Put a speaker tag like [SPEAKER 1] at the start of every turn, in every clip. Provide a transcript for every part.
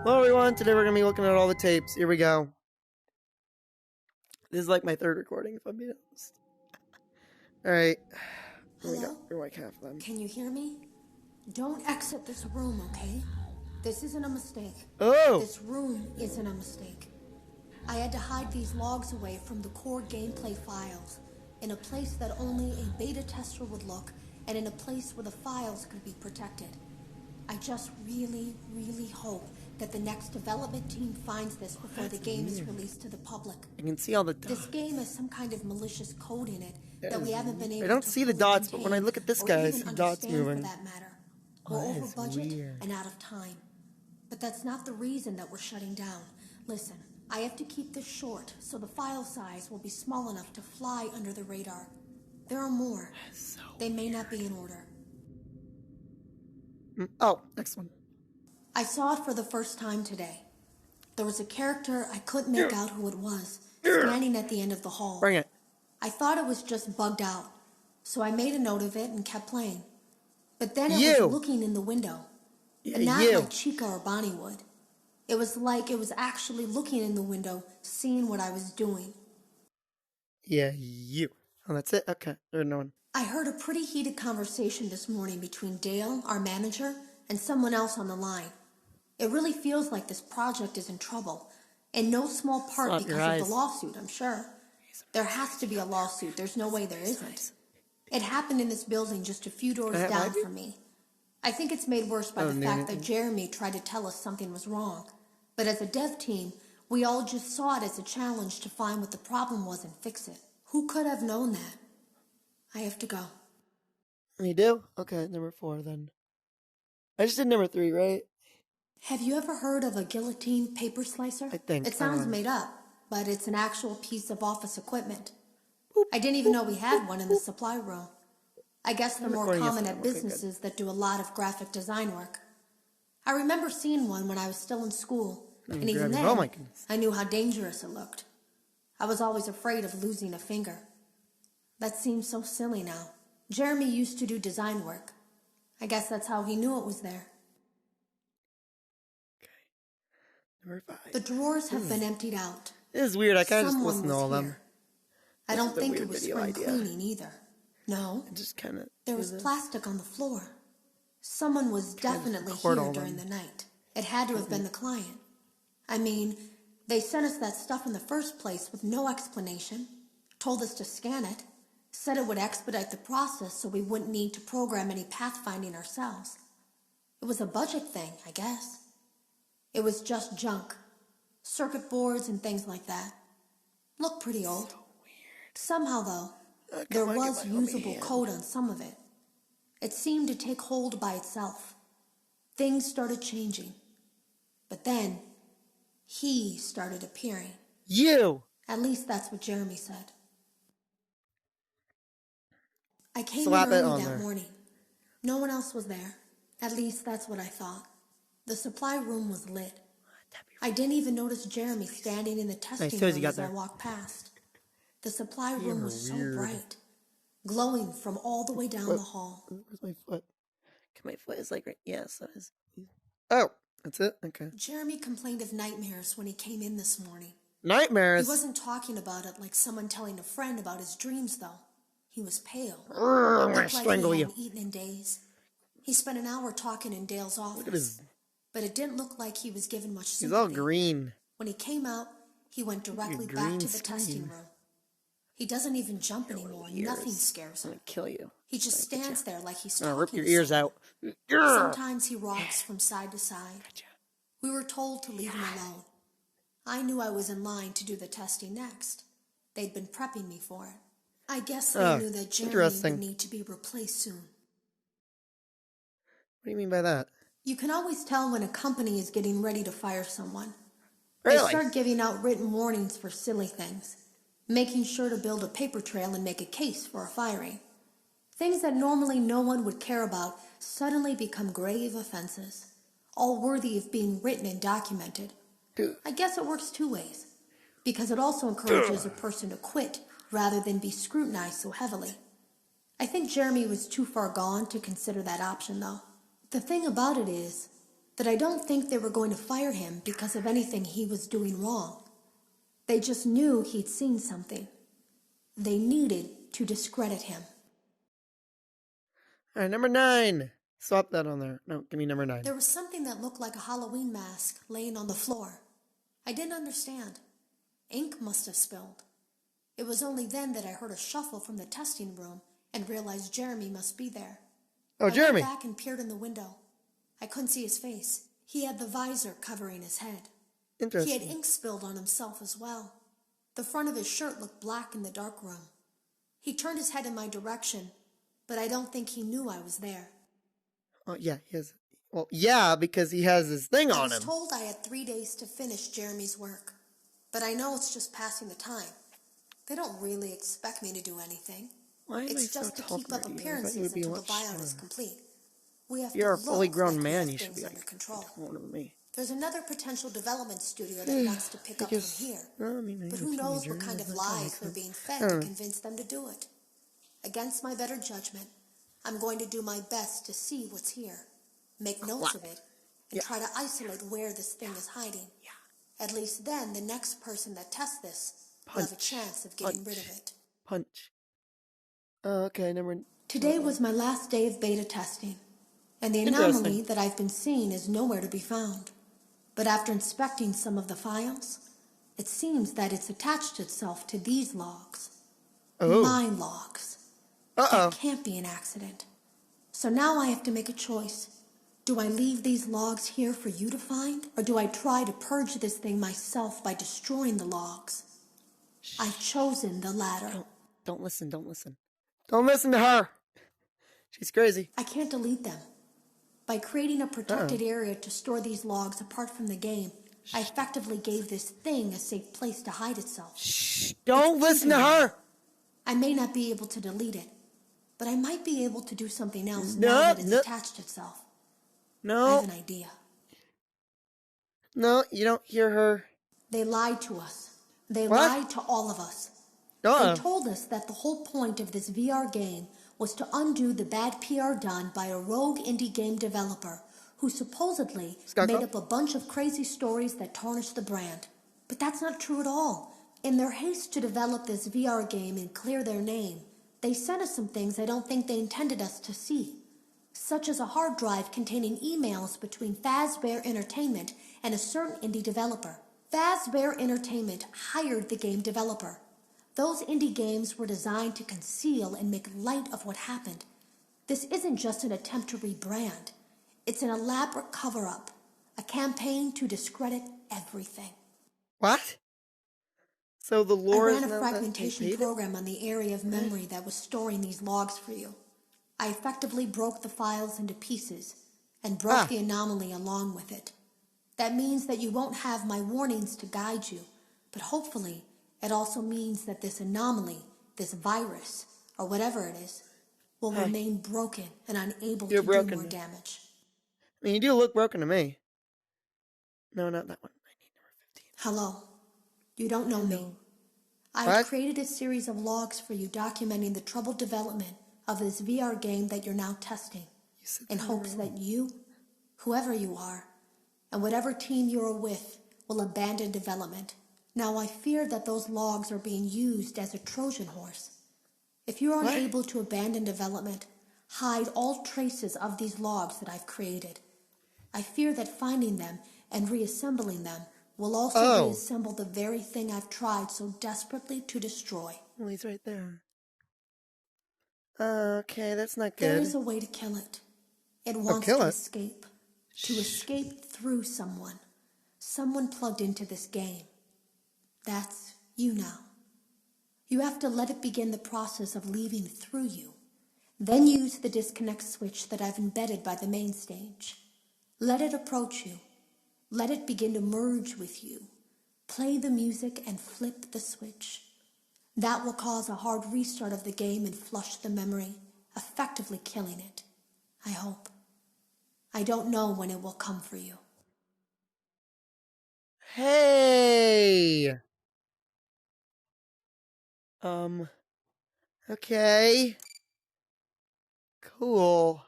[SPEAKER 1] Hello everyone, today we're going to be looking at all the tapes. Here we go. This is like my third recording, if I'm being honest. Alright. Here we go. Here, like half of them.
[SPEAKER 2] Can you hear me? Don't exit this room, okay? This isn't a mistake.
[SPEAKER 1] Oh!
[SPEAKER 2] This room isn't a mistake. I had to hide these logs away from the core gameplay files in a place that only a beta tester would look, and in a place where the files could be protected. I just really, really hope that the next development team finds this before the game is released to the public.
[SPEAKER 1] I can see all the dots.
[SPEAKER 2] This game has some kind of malicious code in it that we haven't been able to
[SPEAKER 1] I don't see the dots, but when I look at this guy, I see dots moving.
[SPEAKER 2] For that matter. We're over budget and out of time. But that's not the reason that we're shutting down. Listen, I have to keep this short, so the file size will be small enough to fly under the radar. There are more. They may not be in order.
[SPEAKER 1] Oh, next one.
[SPEAKER 2] I saw it for the first time today. There was a character I couldn't make out who it was, standing at the end of the hall.
[SPEAKER 1] Bring it.
[SPEAKER 2] I thought it was just bugged out, so I made a note of it and kept playing. But then it was looking in the window, and not like Chica or Bonnie would. It was like it was actually looking in the window, seeing what I was doing.
[SPEAKER 1] Yeah, you. Oh, that's it? Okay, there's no one.
[SPEAKER 2] I heard a pretty heated conversation this morning between Dale, our manager, and someone else on the line. It really feels like this project is in trouble, in no small part because of the lawsuit, I'm sure. There has to be a lawsuit. There's no way there isn't. It happened in this building just a few doors down from me. I think it's made worse by the fact that Jeremy tried to tell us something was wrong. But as a dev team, we all just saw it as a challenge to find what the problem was and fix it. Who could have known that? I have to go.
[SPEAKER 1] You do? Okay, number 4 then. I just did number 3, right?
[SPEAKER 2] Have you ever heard of a guillotine paper slicer?
[SPEAKER 1] I think.
[SPEAKER 2] It sounds made up, but it's an actual piece of office equipment. I didn't even know we had one in the supply room. I guess they're more common at businesses that do a lot of graphic design work. I remember seeing one when I was still in school, and even then, I knew how dangerous it looked. I was always afraid of losing a finger. That seems so silly now. Jeremy used to do design work. I guess that's how he knew it was there.
[SPEAKER 1] Okay. Number 5.
[SPEAKER 2] The drawers have been emptied out.
[SPEAKER 1] It is weird. I kind of just listened to all of them.
[SPEAKER 2] I don't think it was spring cleaning either. No.
[SPEAKER 1] It just kind of...
[SPEAKER 2] There was plastic on the floor. Someone was definitely here during the night. It had to have been the client. I mean, they sent us that stuff in the first place with no explanation, told us to scan it, said it would expedite the process so we wouldn't need to program any pathfinding ourselves. It was a budget thing, I guess. It was just junk. Circuit boards and things like that. Looked pretty old.
[SPEAKER 1] So weird.
[SPEAKER 2] Somehow, though, there was usable code on some of it. It seemed to take hold by itself. Things started changing. But then, he started appearing.
[SPEAKER 1] You!
[SPEAKER 2] At least that's what Jeremy said. I came in early that morning. No one else was there. At least that's what I thought. The supply room was lit. I didn't even notice Jeremy standing in the testing room as I walked past. The supply room was so bright, glowing from all the way down the hall.
[SPEAKER 1] Where's my foot? My foot is like right... Yes, that is... Oh, that's it? Okay.
[SPEAKER 2] Jeremy complained of nightmares when he came in this morning.
[SPEAKER 1] Nightmares?
[SPEAKER 2] He wasn't talking about it like someone telling a friend about his dreams, though. He was pale.
[SPEAKER 1] I'm gonna strangle you.
[SPEAKER 2] He hadn't eaten in days. He spent an hour talking in Dale's office.
[SPEAKER 1] Look at his...
[SPEAKER 2] But it didn't look like he was given much sympathy.
[SPEAKER 1] He's all green.
[SPEAKER 2] When he came out, he went directly back to the testing room. He doesn't even jump anymore. Nothing scares him.
[SPEAKER 1] I'm gonna kill you.
[SPEAKER 2] He just stands there like he's talking.
[SPEAKER 1] Rip your ears out.
[SPEAKER 2] Sometimes he rocks from side to side. We were told to leave him alone. I knew I was in line to do the testing next. They'd been prepping me for it. I guess they knew that Jeremy would need to be replaced soon.
[SPEAKER 1] What do you mean by that?
[SPEAKER 2] You can always tell when a company is getting ready to fire someone.
[SPEAKER 1] Really?
[SPEAKER 2] They start giving out written warnings for silly things, making sure to build a paper trail and make a case for a firing. Things that normally no one would care about suddenly become grave offenses, all worthy of being written and documented. I guess it works 2 ways, because it also encourages a person to quit rather than be scrutinized so heavily. I think Jeremy was too far gone to consider that option, though. The thing about it is, that I don't think they were going to fire him because of anything he was doing wrong. They just knew he'd seen something. They needed to discredit him.
[SPEAKER 1] All right, number 9. Swap that on there. No, give me number 9.
[SPEAKER 2] There was something that looked like a Halloween mask laying on the floor. I didn't understand. Ink must have spilled. It was only then that I heard a shuffle from the testing room and realized Jeremy must be there.
[SPEAKER 1] Oh, Jeremy!
[SPEAKER 2] I went back and peered in the window. I couldn't see his face. He had the visor covering his head.
[SPEAKER 1] Interesting.
[SPEAKER 2] He had ink spilled on himself as well. The front of his shirt looked black in the dark room. He turned his head in my direction, but I don't think he knew I was there.
[SPEAKER 1] Oh, yeah, he has. Well, yeah, because he has this thing on him.
[SPEAKER 2] I was told I had 3 days to finish Jeremy's work, but I know it's just passing the time. They don't really expect me to do anything.
[SPEAKER 1] Why am
[SPEAKER 2] it's
[SPEAKER 1] I so
[SPEAKER 2] just to
[SPEAKER 1] tall
[SPEAKER 2] keep up
[SPEAKER 1] for you?
[SPEAKER 2] appearances until the buyout is complete. We have
[SPEAKER 1] You're
[SPEAKER 2] to
[SPEAKER 1] a fully grown
[SPEAKER 2] like
[SPEAKER 1] man. You should be
[SPEAKER 2] under control.
[SPEAKER 1] taller than me.
[SPEAKER 2] There's another potential development studio that wants to pick up from here. But who knows what kind of lies they're being fed to convince them to do it. Against my better judgment, I'm going to do my best to see what's here, make notes of it, and try to isolate where this thing is hiding. At least then, the next person that tests this will have a chance of getting rid of it.
[SPEAKER 1] Punch. Oh, okay,
[SPEAKER 2] Today was my last day of beta testing, and the anomaly that I've been seeing is nowhere to be found. But after inspecting some of the files, it seems that it's attached itself to these logs.
[SPEAKER 1] Oh.
[SPEAKER 2] My logs. That can't be an accident. So now I have to make a choice. Do I leave these logs here for you to find, or do I try to purge this thing myself by destroying the logs? I've chosen the latter.
[SPEAKER 1] Don't listen. Don't listen to her. She's crazy.
[SPEAKER 2] I can't delete them. By creating a protected area to store these logs apart from the game, I effectively gave this thing a safe place to hide itself.
[SPEAKER 1] Shh! Don't listen to her!
[SPEAKER 2] I may not be able to delete it, but I might be able to do something else now that it's attached itself.
[SPEAKER 1] No.
[SPEAKER 2] I have an idea.
[SPEAKER 1] No, you don't hear her.
[SPEAKER 2] They lied to us. They lied to all of us. They told us that the whole point of this VR game was to undo the bad PR done by a rogue indie game developer who supposedly made up a bunch of crazy stories that tarnished the brand. But that's not true at all. In their haste to develop this VR game and clear their name, they sent us some things I don't think they intended us to see, such as a hard drive containing emails between Fazbear Entertainment and a certain indie developer. Fazbear Entertainment hired the game developer. Those indie games were designed to conceal and make light of what happened. This isn't just an attempt to rebrand. It's an elaborate cover-up, a campaign to discredit everything.
[SPEAKER 1] What? So the lore is
[SPEAKER 2] I ran a fragmentation program on the area of memory that was storing these logs for you. I effectively broke the files into pieces and broke the anomaly along with it. That means that you won't have my warnings to guide you, but hopefully it also means that this anomaly, this virus, or whatever it is, will remain broken and unable to do more damage.
[SPEAKER 1] I mean, you do look broken to me. No, not that one. I need number 15.
[SPEAKER 2] Hello. You don't know me. I've created a series of logs for you documenting the troubled development of this VR game that you're now testing, in hopes that you, whoever you are, and whatever team you're with, will abandon development. Now I fear that those logs are being used as a Trojan horse. If you are unable to abandon development, hide all traces of these logs that I've created. I fear that finding them and reassembling them will also reassemble the very thing I've tried so desperately to destroy.
[SPEAKER 1] Well, he's right there. Okay, that's not good.
[SPEAKER 2] There is a way to kill it. It wants to escape. To escape through someone. Someone plugged into this game. That's you now. You have to let it begin the process of leaving through you. Then use the disconnect switch that I've embedded by the main stage. Let it approach you. Let it begin to merge with you. Play the music and flip the switch. That will cause a hard restart of the game and flush the memory, effectively killing it. I hope. I don't know when it will come for you.
[SPEAKER 1] Hey! Okay. Cool.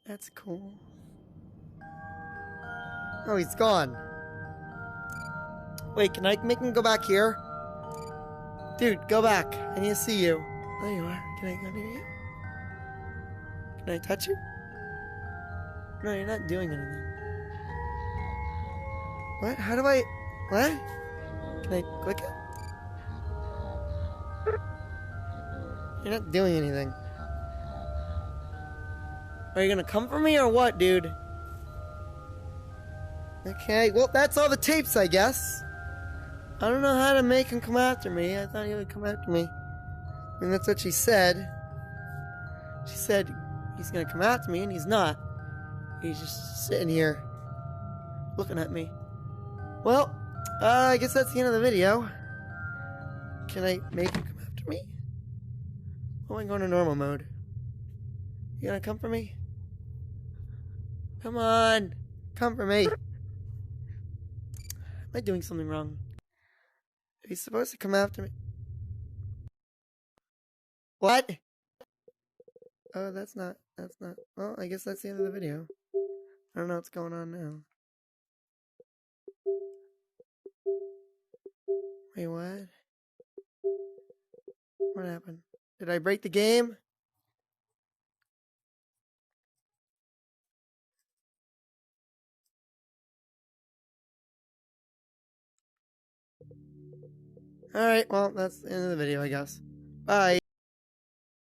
[SPEAKER 1] That's cool. Oh, he's gone. Wait, can I make him go back here? Dude, go back. I need to see you. There you are. Can I go near you? Can I touch you? No, you're not doing anything. What? How do I... What? Can I click it? You're not doing anything. Are you gonna come for me or what, dude? Okay, well, that's all the tapes, I guess. I don't know how to make him come after me. I thought he would come after me. I mean, that's what she said. She said he's gonna come after me, and he's not. He's just sitting here, looking at me. Well, I guess that's the end of the video. Can I make him come after me? Oh, I'm going to normal mode. You gonna come for me? Come on! Come for me! Am I doing something wrong? He's supposed to come after me. What? Oh, that's not. Well, I guess that's the end of the video. I don't know what's going on now. Wait, what? What happened? Did I break the game? Alright, well, that's the end of the video, I guess. Bye.